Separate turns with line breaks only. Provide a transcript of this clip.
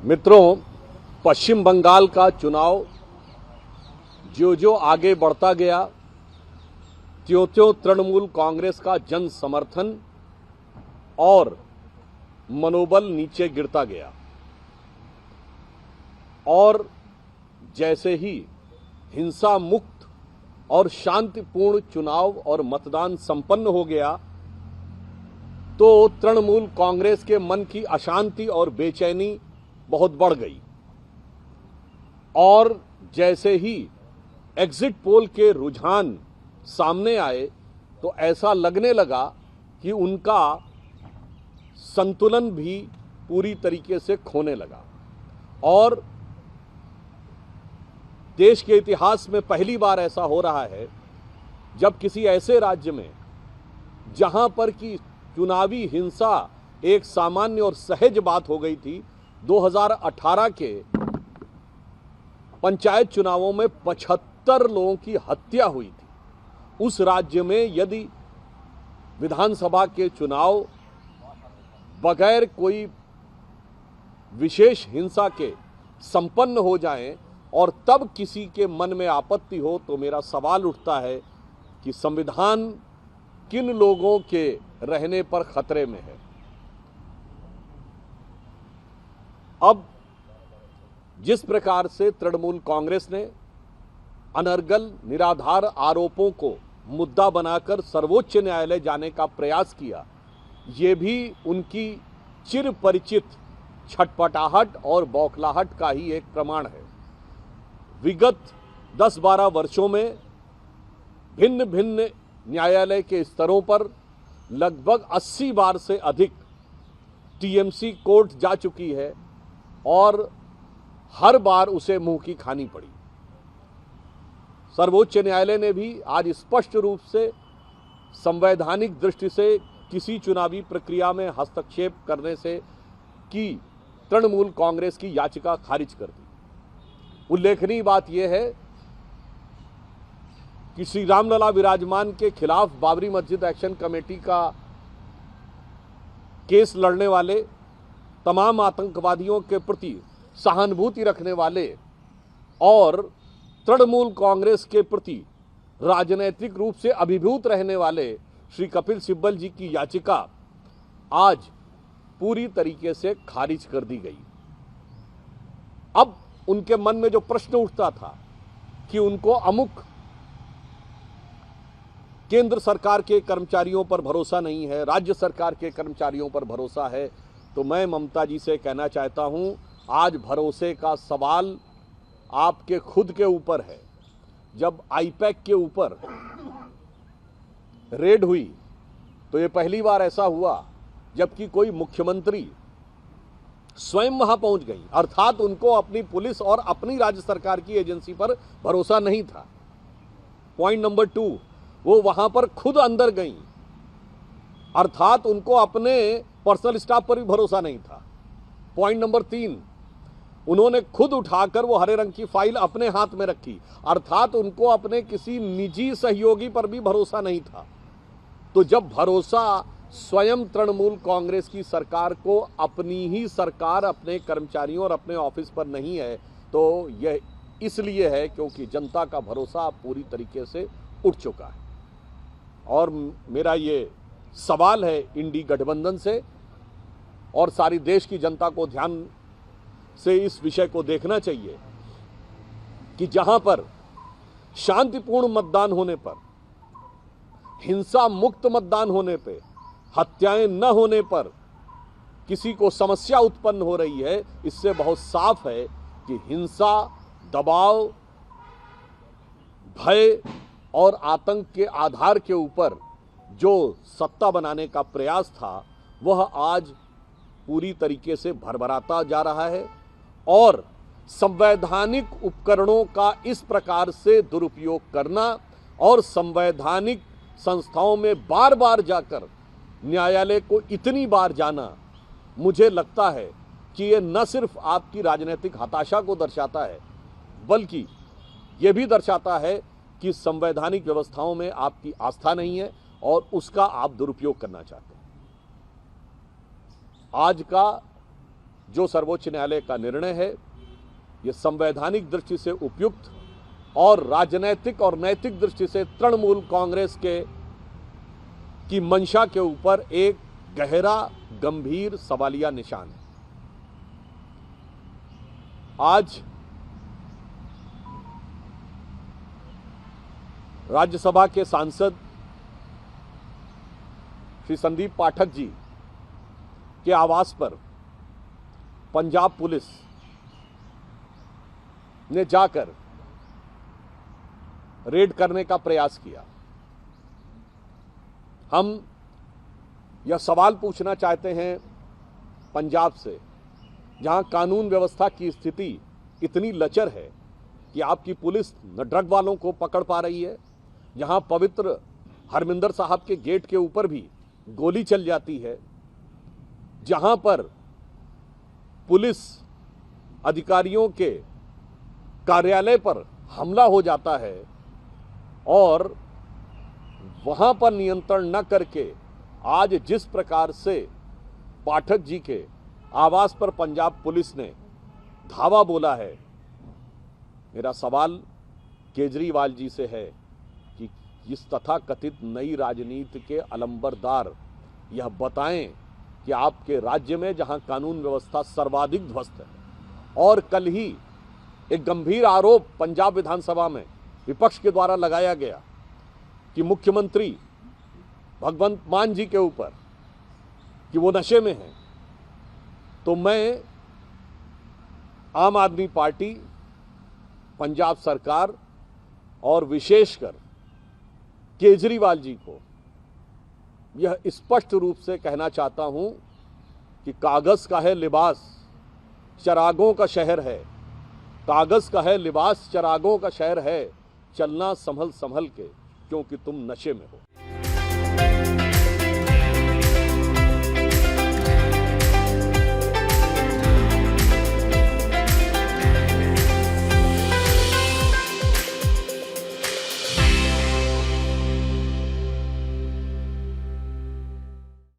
मित्रों, पश्चिम बंगाल का चुनाव जो जो आगे बढ़ता गया त्यों त्यों तृणमूल कांग्रेस का जन समर्थन और मनोबल नीचे गिरता गया और जैसे ही हिंसा मुक्त और शांतिपूर्ण चुनाव और मतदान संपन्न हो गया तो तृणमूल कांग्रेस के मन की अशांति और बेचैनी बहुत बढ़ गई और जैसे ही एग्जिट पोल के रुझान सामने आए तो ऐसा लगने लगा कि उनका संतुलन भी पूरी तरीके से खोने लगा और देश के इतिहास में पहली बार ऐसा हो रहा है जब किसी ऐसे राज्य में जहां पर कि चुनावी हिंसा एक सामान्य और सहज बात हो गई थी, 2018 के पंचायत चुनावों में 75 लोगों की हत्या हुई थी। उस राज्य में यदि विधानसभा के चुनाव बगैर कोई विशेष हिंसा के संपन्न हो जाएं और तब किसी के मन में आपत्ति हो तो मेरा सवाल उठता है कि संविधान किन लोगों के रहने पर खतरे में है। अब जिस प्रकार से तृणमूल कांग्रेस ने अनर्गल निराधार आरोपों को मुद्दा बनाकर सर्वोच्च न्यायालय जाने का प्रयास किया, ये भी उनकी चिर परिचित छटपटाहट और बौखलाहट का ही एक प्रमाण है। विगत 10-12 वर्षों में भिन्न भिन्न न्यायालय के स्तरों पर लगभग 80 बार से अधिक टीएमसी कोर्ट जा चुकी है और हर बार उसे मुंह की खानी पड़ी। सर्वोच्च न्यायालय ने भी आज स्पष्ट रूप से संवैधानिक दृष्टि से किसी चुनावी प्रक्रिया में हस्तक्षेप करने से की तृणमूल कांग्रेस की याचिका खारिज कर दी। उल्लेखनीय बात यह है कि श्री रामलला विराजमान के खिलाफ बाबरी मस्जिद एक्शन कमेटी का केस लड़ने वाले तमाम आतंकवादियों के प्रति सहानुभूति रखने वाले और तृणमूल कांग्रेस के प्रति राजनीतिक रूप से अभिभूत रहने वाले श्री कपिल सिब्बल जी की याचिका आज पूरी तरीके से खारिज कर दी गई। अब उनके मन में जो प्रश्न उठता था कि उनको अमुक केंद्र सरकार के कर्मचारियों पर भरोसा नहीं है, राज्य सरकार के कर्मचारियों पर भरोसा है, तो मैं ममता जी से कहना चाहता हूं, आज भरोसे का सवाल आपके खुद के ऊपर है। जब आईपैक के ऊपर रेड हुई तो ये पहली बार ऐसा हुआ जबकि कोई मुख्यमंत्री स्वयं वहां पहुंच गई, अर्थात उनको अपनी पुलिस और अपनी राज्य सरकार की एजेंसी पर भरोसा नहीं था। पॉइंट नंबर 2, वो वहां पर खुद अंदर गई, अर्थात उनको अपने पर्सनल स्टाफ पर भी भरोसा नहीं था। पॉइंट नंबर 3, उन्होंने खुद उठाकर वो हरे रंग की फाइल अपने हाथ में रखी, अर्थात उनको अपने किसी निजी सहयोगी पर भी भरोसा नहीं था। तो जब भरोसा स्वयं तृणमूल कांग्रेस की सरकार को अपनी ही सरकार, अपने कर्मचारियों और अपने ऑफिस पर नहीं है, तो यह इसलिए है क्योंकि जनता का भरोसा पूरी तरीके से उठ चुका है। और मेरा ये सवाल है इंडी गठबंधन से और सारी देश की जनता को ध्यान से इस विषय को देखना चाहिए कि जहां पर शांतिपूर्ण मतदान होने पर, हिंसा मुक्त मतदान होने पे, हत्याएं न होने पर किसी को समस्या उत्पन्न हो रही है, इससे बहुत साफ है कि हिंसा, दबाव, भय और आतंक के आधार के ऊपर जो सत्ता बनाने का प्रयास था वह आज पूरी तरीके से भरभराता जा रहा है और संवैधानिक उपकरणों का इस प्रकार से दुरुपयोग करना और संवैधानिक संस्थाओं में बार बार जाकर न्यायालय को इतनी बार जाना, मुझे लगता है कि ये न सिर्फ आपकी राजनीतिक हताशा को दर्शाता है बल्कि ये भी दर्शाता है कि संवैधानिक व्यवस्थाओं में आपकी आस्था नहीं है और उसका आप दुरुपयोग करना चाहते हैं। आज का जो सर्वोच्च न्यायालय का निर्णय है ये संवैधानिक दृष्टि से उपयुक्त और राजनैतिक और नैतिक दृष्टि से तृणमूल कांग्रेस की मंशा के ऊपर एक गहरा गंभीर सवालिया निशान है। आज राज्यसभा के सांसद श्री संदीप पाठक जी के आवास पर पंजाब पुलिस ने जाकर रेड करने का प्रयास किया। हम यह सवाल पूछना चाहते हैं पंजाब से, जहां कानून व्यवस्था की स्थिति इतनी लचर है कि आपकी पुलिस न ड्रग वालों को पकड़ पा रही है, जहां पवित्र हरमिंदर साहब के गेट के ऊपर भी गोली चल जाती है, जहां पर पुलिस अधिकारियों के कार्यालय पर हमला हो जाता है और वहां पर नियंत्रण न करके आज जिस प्रकार से पाठक जी के आवास पर पंजाब पुलिस ने धावा बोला है, मेरा सवाल केजरीवाल जी से है कि इस तथाकथित नई राजनीति के अलंबरदार यह बताएं कि आपके राज्य में जहां कानून व्यवस्था सर्वाधिक ध्वस्त है, और कल ही एक गंभीर आरोप पंजाब विधानसभा में विपक्ष के द्वारा लगाया गया कि मुख्यमंत्री भगवंत मान जी के ऊपर कि वो नशे में हैं, तो मैं आम आदमी पार्टी, पंजाब सरकार और विशेषकर केजरीवाल जी को यह स्पष्ट रूप से कहना चाहता हूं कि कागज का है लिबास, चरागों का शहर है। कागज का है लिबास, चरागों का शहर है। चलना संभल संभल के, क्योंकि तुम नशे में हो।